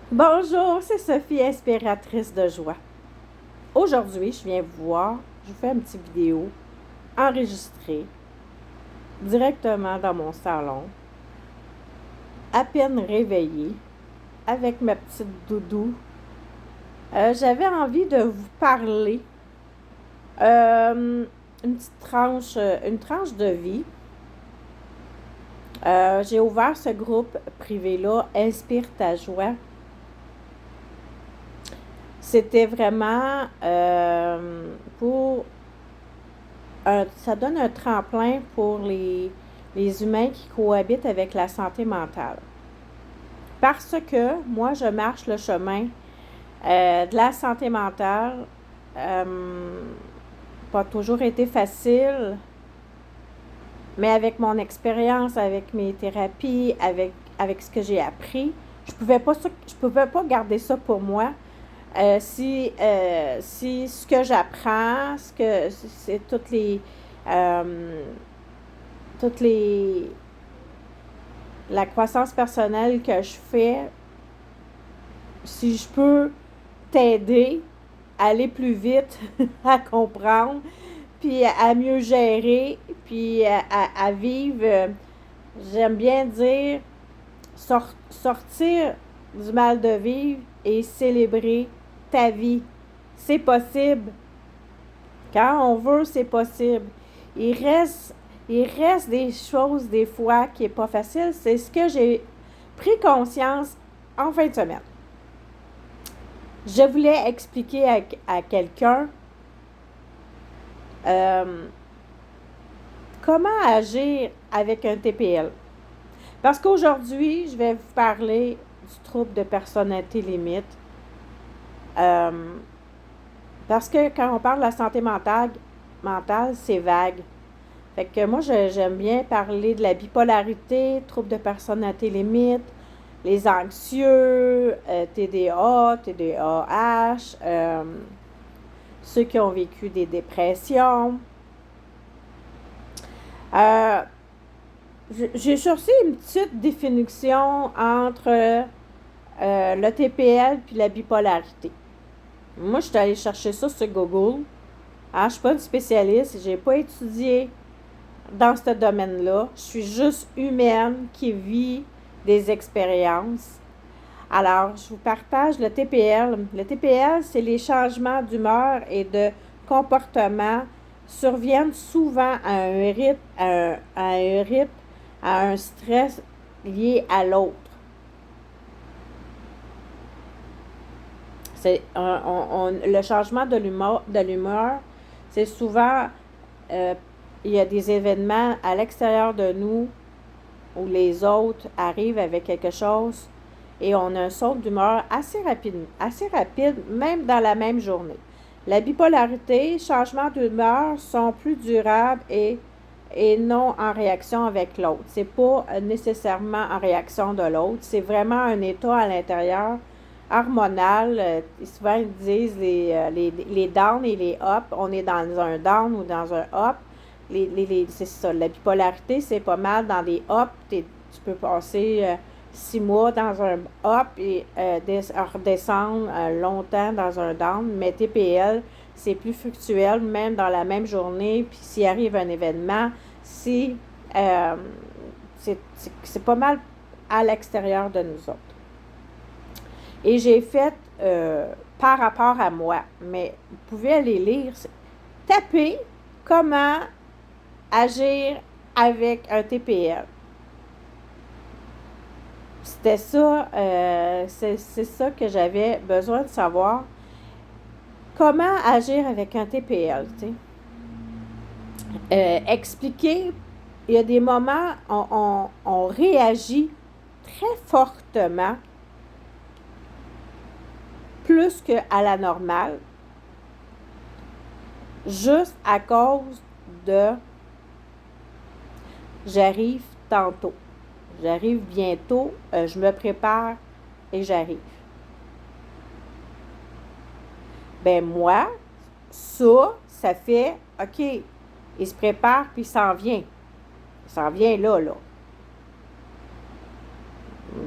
Bonjour, c'est Sophie, inspiratrice de joie. Aujourd'hui, je viens vous voir, je vous fais une petite vidéo enregistrée directement dans mon salon, à peine réveillée, avec ma petite doudou. J'avais envie de vous parler une tranche de vie. J'ai ouvert ce groupe privé-là, Inspire ta joie. C'était vraiment ça donne un tremplin pour les humains qui cohabitent avec la santé mentale. Parce que moi, je marche le chemin de la santé mentale. Pas toujours été facile, mais avec mon expérience, avec mes thérapies, avec ce que j'ai appris, je pouvais pas garder ça pour moi. Si ce que j'apprends, c'est toutes les la croissance personnelle que je fais, si je peux t'aider à aller plus vite, à comprendre, puis à mieux gérer, puis à vivre, j'aime bien dire, sortir du mal de vivre et célébrer ta vie. C'est possible. Quand on veut, c'est possible. Il reste, il reste des choses, des fois, qui n'est pas facile. C'est ce que j'ai pris conscience en fin de semaine. Je voulais expliquer à quelqu'un comment agir avec un TPL. Parce qu'aujourd'hui, je vais vous parler du trouble de personnalité limite. Parce que quand on parle de la santé mentale, c'est vague. Fait que moi, j'aime bien parler de la bipolarité, trouble de personnalité limite, les anxieux, TDA, TDAH, ceux qui ont vécu des dépressions. J'ai cherché une petite définition entre le TPL puis la bipolarité. Moi, je suis allée chercher ça sur Google. Je ne suis pas une spécialiste, je n'ai pas étudié dans ce domaine-là. Je suis juste humaine qui vit des expériences. Alors, je vous partage le TPL. Le TPL, c'est les changements d'humeur et de comportement surviennent souvent à un stress lié à l'autre. Le changement de l'humeur, c'est souvent, il y a des événements à l'extérieur de nous où les autres arrivent avec quelque chose et on a un saut d'humeur assez rapide, même dans la même journée. La bipolarité, changements d'humeur sont plus durables et non en réaction avec l'autre. C'est pas nécessairement en réaction de l'autre, c'est vraiment un état à l'intérieur hormonal. Souvent, ils disent les downs et les ups. On est dans un down ou dans un up. C'est ça. La bipolarité, c'est pas mal dans les ups. Tu peux passer 6 mois dans un up et redescendre longtemps dans un down. Mais TPL, c'est plus fluctuel, même dans la même journée. Puis s'il arrive un événement, c'est pas mal à l'extérieur de nous autres. Et j'ai fait par rapport à moi, mais vous pouvez aller lire, taper comment agir avec un TPL. C'était ça, c'est ça que j'avais besoin de savoir. Comment agir avec un TPL, tu sais. Expliquer, il y a des moments où on réagit très fortement, plus qu'à la normale, juste à cause de j'arrive tantôt, j'arrive bientôt, je me prépare et j'arrive. Ben moi, ça fait, OK, il se prépare puis il s'en vient. Il s'en vient là,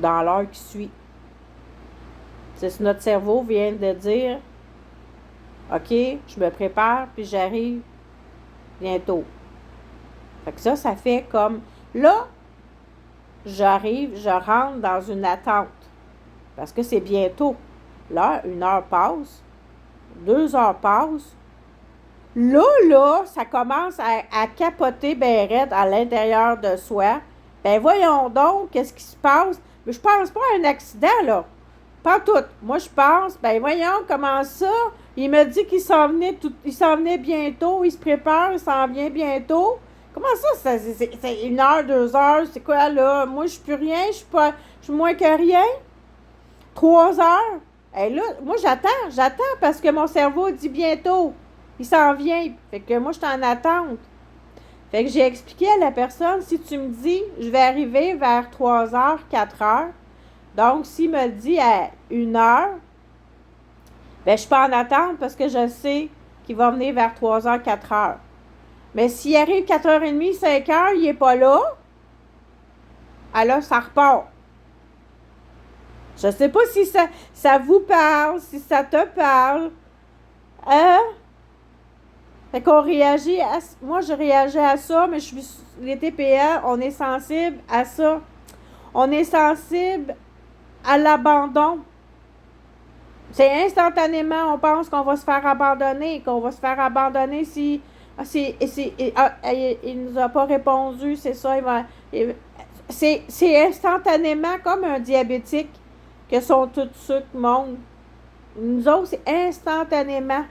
dans l'heure qui suit. C'est notre cerveau vient de dire, OK, je me prépare, puis j'arrive bientôt. Fait que ça fait comme, là, j'arrive, je rentre dans une attente. Parce que c'est bientôt. Là, 1 heure passe, 2 heures passent. Là, ça commence à capoter ben raide à l'intérieur de soi. Ben voyons donc, qu'est-ce qui se passe? Mais je pense pas à un accident, là. Pas tout. Moi, je pense, ben voyons, comment ça? Il me dit qu'il s'en venait bientôt, il se prépare, il s'en vient bientôt. Comment ça, c'est 1 heure, 2 heures, c'est quoi, là? Moi, je suis plus rien, je suis moins que rien. 3 heures. Et là, moi, j'attends parce que mon cerveau dit bientôt. Il s'en vient. Fait que moi, je suis en attente. Fait que j'ai expliqué à la personne, si tu me dis, je vais arriver vers 3 heures, 4 heures. Donc, s'il me dit à 1 heure, ben, je suis pas en attente parce que je sais qu'il va venir vers 3 heures, 4 heures. Mais s'il arrive 4h30, 5 heures, il n'est pas là, alors ça repart. Je ne sais pas si ça vous parle, si ça te parle. Hein? Fait qu'on réagit à... Moi, je réagis à ça, mais les TPA, on est sensible à ça. On est sensible à l'abandon. C'est instantanément, on pense qu'on va se faire abandonner, si... il nous a pas répondu, c'est ça, c'est instantanément comme un diabétique que sont tous ceux qui montent. Nous autres, c'est instantanément.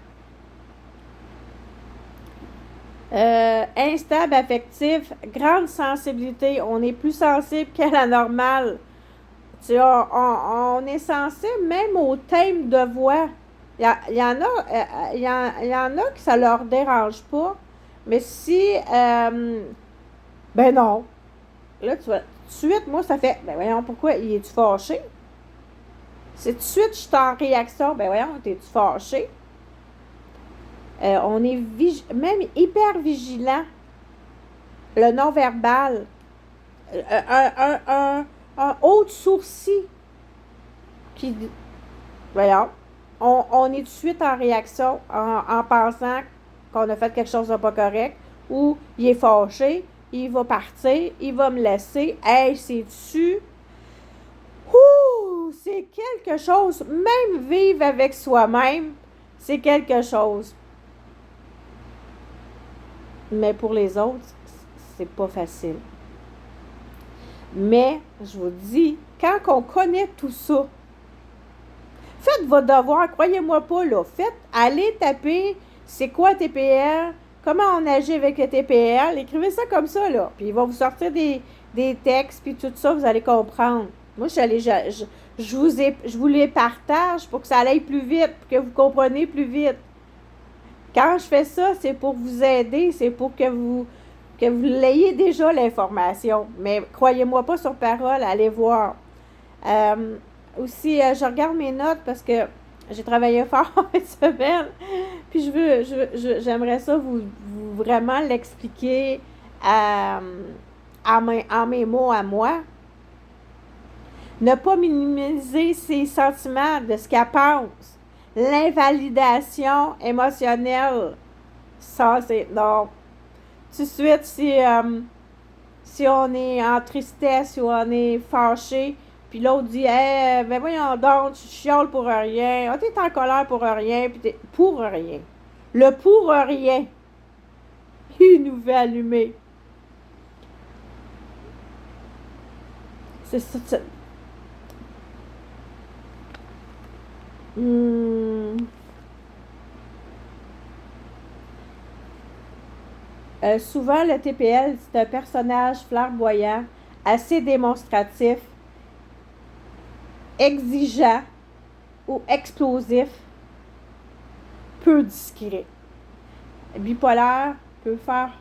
Instable affectif, grande sensibilité. On est plus sensible qu'à la normale. Tu sais, on est sensible même au thème de voix. Il y en a que ça leur dérange pas. Mais si, ben non. Là, tu vois, tout de suite, moi, ça fait, ben voyons, pourquoi, es-tu fâché? C'est tout de suite, je suis en réaction, ben voyons, t'es-tu fâché? On est même hyper vigilant. Le non-verbal. Un haut de sourcil qui... Voyons. On est tout de suite en réaction en pensant qu'on a fait quelque chose de pas correct ou il est fâché, il va partir, il va me laisser. Hey, c'est-tu... Ouh! C'est quelque chose. Même vivre avec soi-même, c'est quelque chose. Mais pour les autres, c'est pas facile. Mais, je vous dis, quand on connaît tout ça, faites votre devoir, croyez-moi pas, là. Allez taper, c'est quoi TPL, comment on agit avec le TPL, écrivez ça comme ça, là. Puis il va vous sortir des textes, puis tout ça, vous allez comprendre. Moi, je vous les partage pour que ça aille plus vite, pour que vous compreniez plus vite. Quand je fais ça, c'est pour vous aider, c'est pour que vous l'ayez déjà l'information. Mais croyez-moi pas sur parole, allez voir. Aussi, je regarde mes notes parce que j'ai travaillé fort cette semaine. Puis j'aimerais ça vous vraiment l'expliquer en mes mots à moi. Ne pas minimiser ses sentiments de ce qu'elle pense. L'invalidation émotionnelle, ça, c'est... Non. Tout de suite, si on est en tristesse, si on est fâché, puis l'autre dit, hey, ben voyons donc, tu chiales pour rien, oh, t'es en colère pour rien, puis t'es pour rien. Le pour rien, il nous fait allumer. C'est ça. Souvent, le TPL, c'est un personnage flamboyant, assez démonstratif, exigeant ou explosif, peu discret. Bipolaire peut faire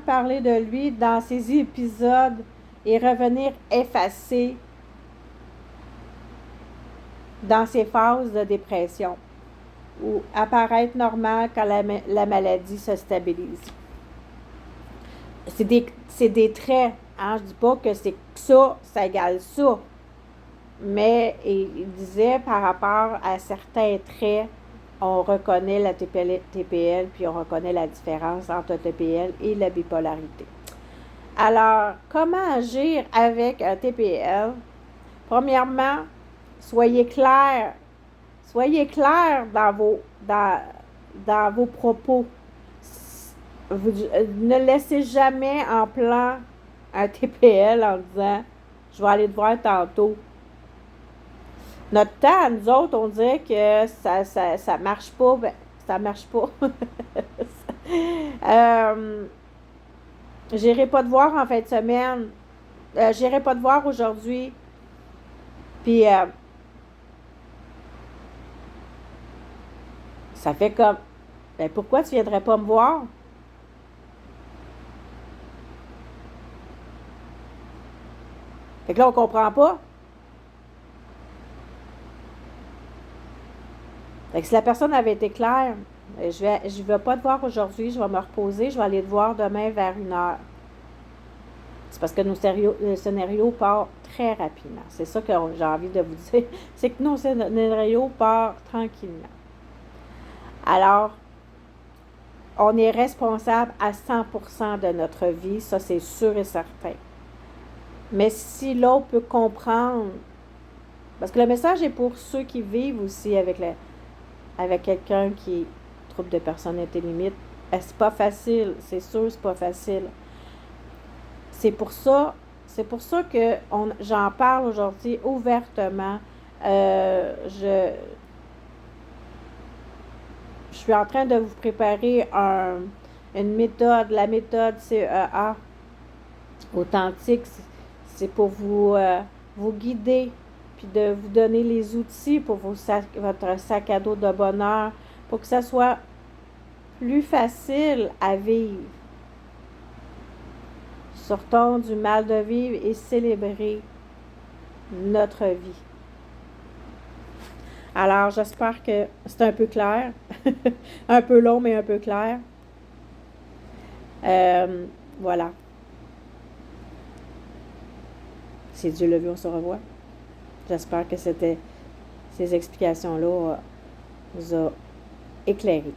parler de lui dans ses épisodes et revenir effacé dans ses phases de dépression ou apparaître normal quand la maladie se stabilise. C'est des traits. Hein? Je ne dis pas que c'est ça égale ça. mais il disait par rapport à certains traits, on reconnaît la TPL, puis on reconnaît la différence entre le TPL et la bipolarité. Alors, comment agir avec un TPL? Premièrement, soyez clair dans vos propos. Vous, ne laissez jamais en plan un TPL en disant « Je vais aller te voir tantôt ». Notre temps, nous autres, on dirait que ça marche pas. Ben, ça marche pas. J'irai pas te voir en fin de semaine. J'irai pas te voir aujourd'hui. Puis, ça fait comme, ben pourquoi tu viendrais pas me voir? Fait que là, on comprend pas. Fait que si la personne avait été claire, je vais pas te voir aujourd'hui, je vais me reposer, je vais aller te voir demain vers 1h. C'est parce que le scénario part très rapidement. C'est ça que j'ai envie de vous dire. C'est que nos scénarios part tranquillement. Alors, on est responsable à 100% de notre vie, ça c'est sûr et certain. Mais si l'autre peut comprendre, parce que le message est pour ceux qui vivent aussi avec quelqu'un qui est trouble de personnalité limite, c'est pas facile, c'est sûr, c'est pas facile. C'est pour ça que j'en parle aujourd'hui ouvertement. Je suis en train de vous préparer une méthode, la méthode CEA authentique. C'est pour vous guider, puis de vous donner les outils pour votre sac à dos de bonheur, pour que ça soit plus facile à vivre. Sortons du mal de vivre et célébrer notre vie. Alors, j'espère que c'est un peu clair. Un peu long, mais un peu clair. Voilà. Si Dieu le veut, on se revoit. J'espère que ces explications-là vous ont éclairé.